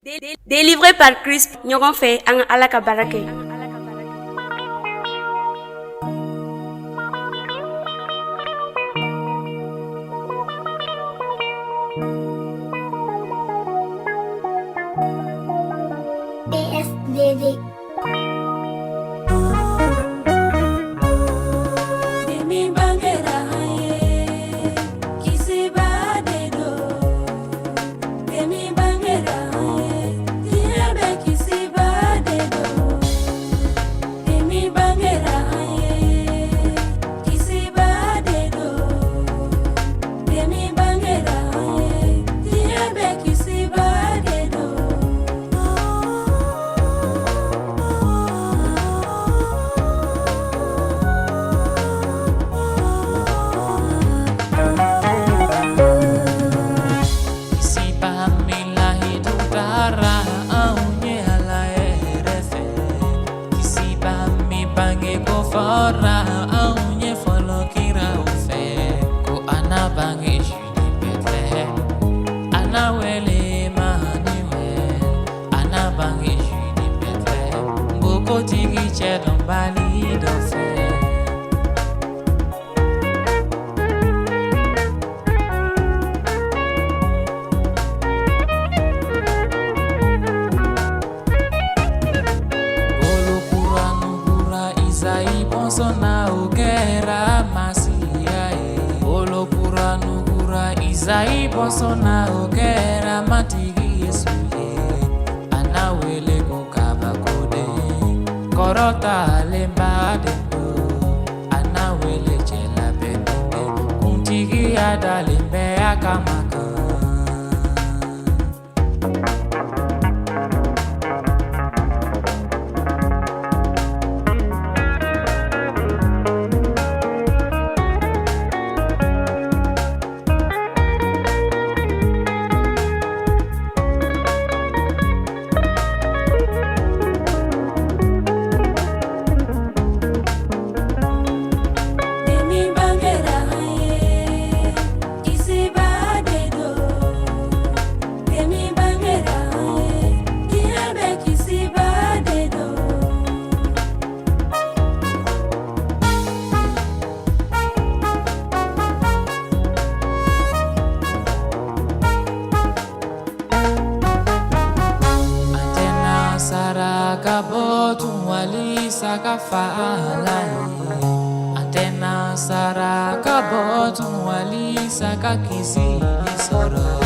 Délivré par Christ, ɲɔgɔn fɛ an ka Ala ka baara kɛ. ESDD. Fora aunye folo kira ufe ko ana bange judi betle ana wele maniwe ana bange judi betle boko tigi chedon bali do fe Sona ogera masia olo pura nugura izai bosona ogera matigi yesuye anawele kokaba kode korota lemba dendo anawele chela bende kuntigi adalembe akamaka Kabotu wali sakafala antena sara kabotu wali sakakisi soro